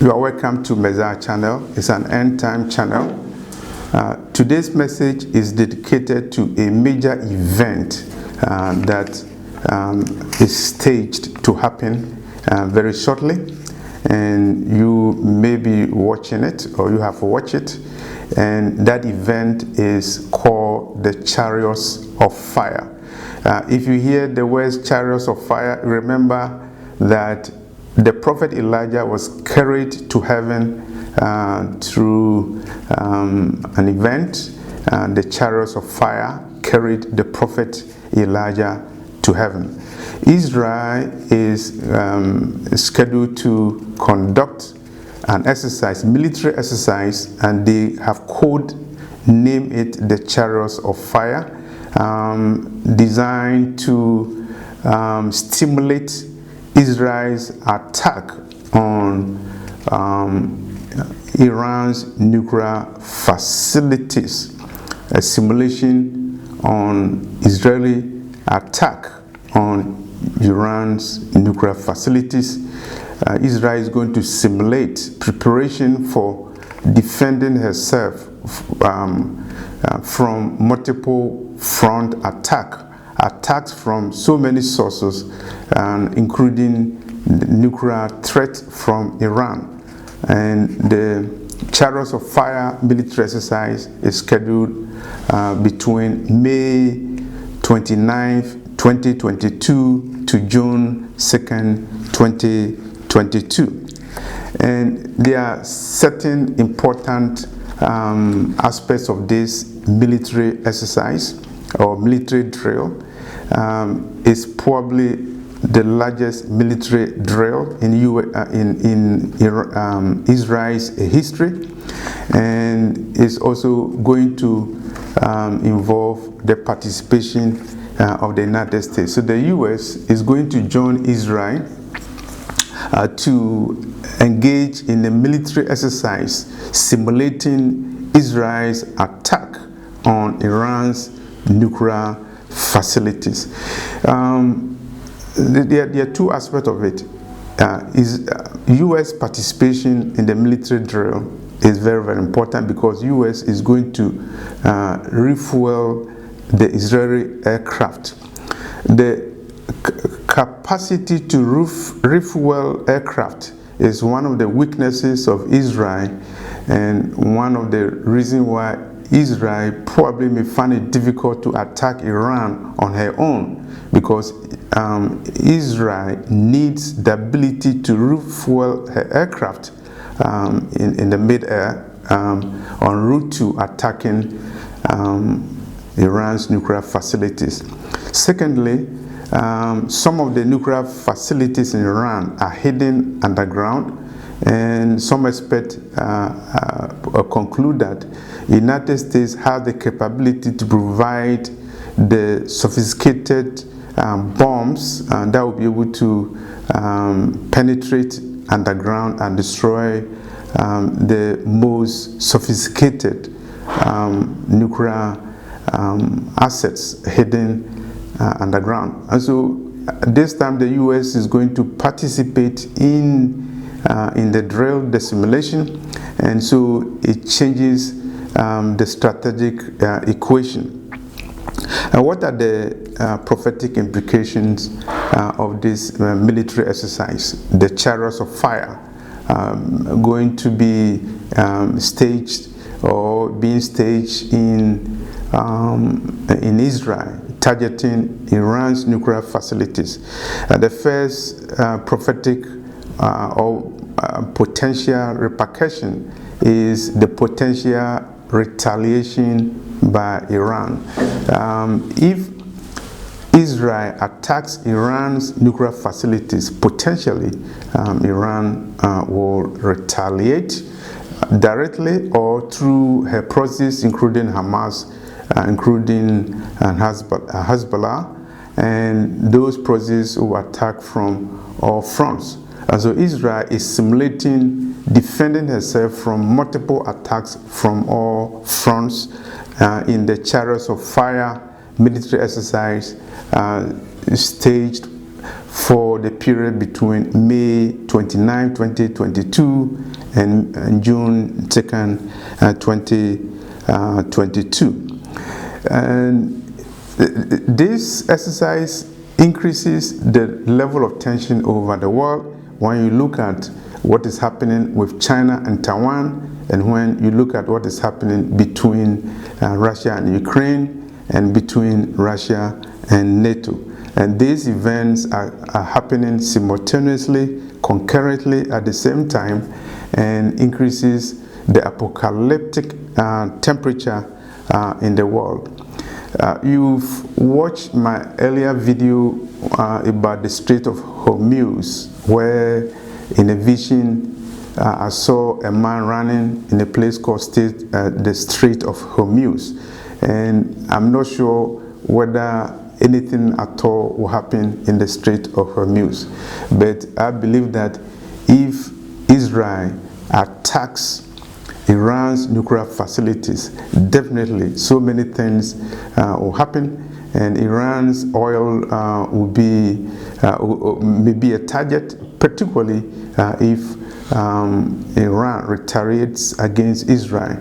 You are welcome to Messiah channel. It's an end time channel. Today's message is dedicated to a major event that is staged to happen very shortly, and you may be watching it or you have watched it, and that event is called the Chariots of Fire. If you hear the words Chariots of Fire, remember that the prophet Elijah was carried to heaven through an event. The Chariots of Fire carried the prophet Elijah to heaven. Israel is scheduled to conduct an exercise, military exercise, and they have named it the Chariots of Fire, designed to stimulate Israel's attack on Iran's nuclear facilities, a simulation on Israeli attack on Iran's nuclear facilities. Israel is going to simulate preparation for defending herself from multiple front attacks from so many sources, including the nuclear threat from Iran. And the Chariots of Fire military exercise is scheduled between May 29th, 2022 to June 2nd, 2022. And there are certain important aspects of this military exercise or military drill. Is probably the largest military drill in Israel's history, and is also going to involve the participation of the United States. So the U.S. is going to join Israel to engage in a military exercise simulating Israel's attack on Iran's nuclear facilities. There are two aspects of it. U.S. participation in the military drill is very, very important because U.S. is going to refuel the Israeli aircraft. The capacity to refuel aircraft is one of the weaknesses of Israel, and one of the reasons why Israel probably may find it difficult to attack Iran on her own, because Israel needs the ability to refuel her aircraft in the mid-air en route to attacking Iran's nuclear facilities. Secondly, some of the nuclear facilities in Iran are hidden underground, and some experts conclude that the United States has the capability to provide the sophisticated bombs that will be able to penetrate underground and destroy the most sophisticated nuclear assets hidden underground. And so this time the U.S. is going to participate in the drill, the simulation, and so it changes the strategic equation. What are the prophetic implications of this military exercise? The Chariots of Fire going to be staged or being staged in Israel, targeting Iran's nuclear facilities. The first prophetic or potential repercussion is the potential retaliation by Iran. If Israel attacks Iran's nuclear facilities, potentially Iran will retaliate directly or through her proxies, including Hamas, including Hezbollah, and those proxies who attack from all fronts. And so Israel is simulating defending herself from multiple attacks from all fronts in the Chariots of Fire military exercise staged for the period between May 29, 2022 and June 2nd, 2022. And this exercise increases the level of tension over the world when you look at what is happening with China and Taiwan, and when you look at what is happening between Russia and Ukraine, and between Russia and NATO. And these events are happening simultaneously, concurrently at the same time, and increases the apocalyptic temperature in the world. You've watched my earlier video about the Strait of Hormuz, where in a vision I saw a man running in a place called the Strait of Hormuz. And I'm not sure whether anything at all will happen in the Strait of Hormuz. But I believe that if Israel attacks Iran's nuclear facilities, definitely so many things will happen, and Iran's oil will be maybe a target, particularly if Iran retaliates against Israel.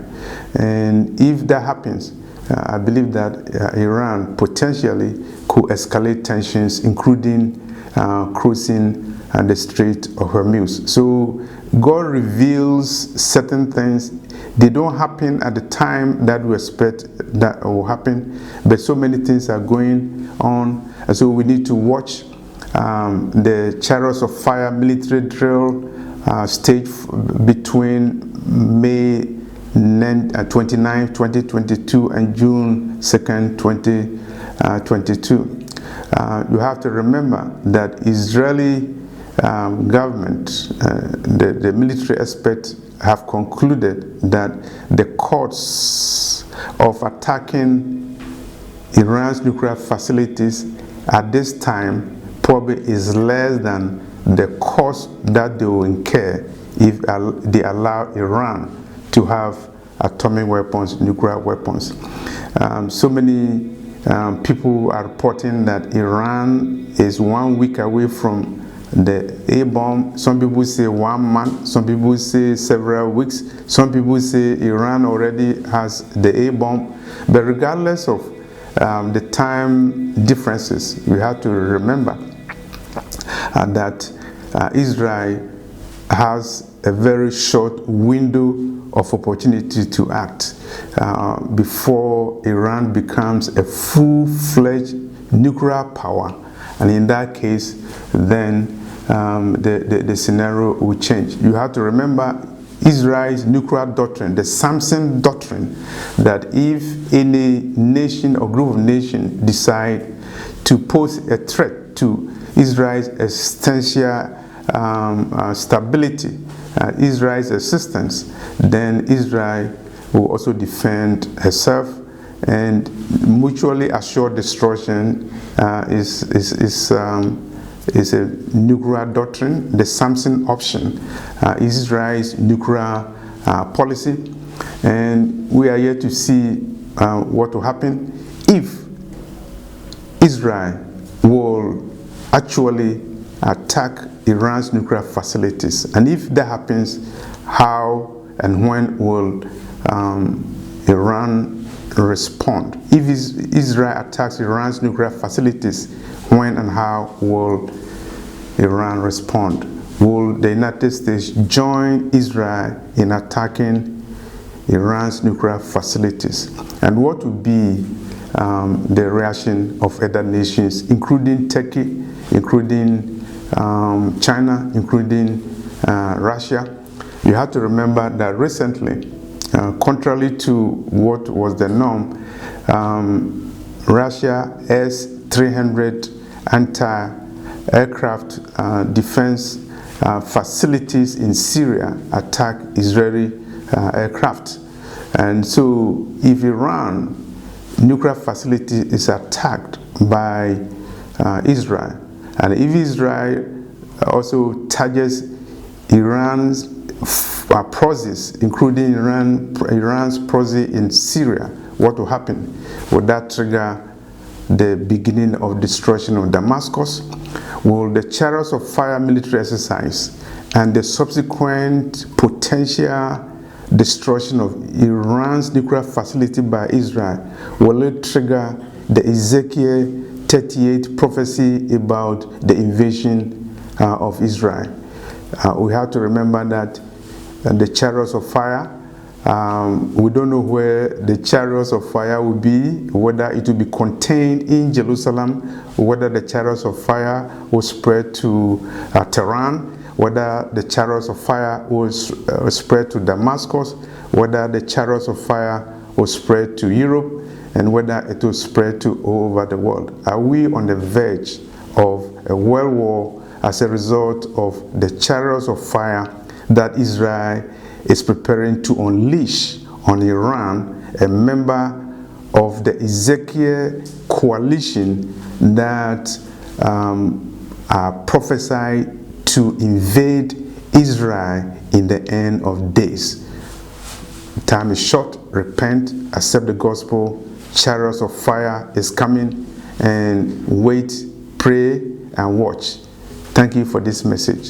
And if that happens, I believe that Iran potentially could escalate tensions, including crossing the Strait of Hormuz. So God reveals certain things. They don't happen at the time that we expect that will happen, but so many things are going on. And so we need to watch the Chariots of Fire military drill stage between May 29, 2022 and June 2nd, 2022. You have to remember that Israeli government, the military experts have concluded that the costs of attacking Iran's nuclear facilities at this time probably is less than the cost that they will incur if they allow Iran to have atomic weapons, nuclear weapons. So many people are reporting that Iran is 1 week away from the A-bomb. Some people say 1 month, some people say several weeks, some people say Iran already has the A-bomb. But regardless of the time differences, we have to remember that Israel has a very short window of opportunity to act before Iran becomes a full-fledged nuclear power. And in that case, then the scenario will change. You have to remember Israel's nuclear doctrine, the Samson doctrine, that if any nation or group of nations decide to pose a threat to Israel's existential stability, Israel's existence, then Israel will also defend herself, and mutually assured destruction is a nuclear doctrine. The Samson option is Israel's nuclear policy, and we are yet to see what will happen if Israel will actually attack Iran's nuclear facilities. And if that happens, how and when will Iran respond? If Israel attacks Iran's nuclear facilities, when and how will Iran respond? Will the United States join Israel in attacking Iran's nuclear facilities? And what would be the reaction of other nations, including Turkey, including China, including Russia? You have to remember that recently, contrary to what was the norm, Russia S-300 anti-aircraft defense facilities in Syria attack Israeli aircraft. And so if Iran nuclear facility is attacked by Israel, and if Israel also targets Iran's proxies, including Iran's proxy in Syria, what will happen? Would that trigger the beginning of destruction of Damascus? Will the Chariots of Fire military exercise and the subsequent potential destruction of Iran's nuclear facility by Israel, will it trigger the Ezekiel 38 prophecy about the invasion of Israel? We have to remember that the Chariots of Fire, we don't know where the Chariots of Fire will be, whether it will be contained in Jerusalem, whether the Chariots of Fire will spread to Tehran, whether the Chariots of Fire will spread to Damascus, whether the Chariots of Fire will spread to Europe, and whether it will spread to all over the world. Are we on the verge of a world war as a result of the Chariots of Fire that Israel is preparing to unleash on Iran, a member of the Ezekiel coalition that are prophesied to invade Israel in the end of days? Time is short. Repent, accept the gospel. Chariots of Fire is coming, and wait, pray, and watch. Thank you for this message.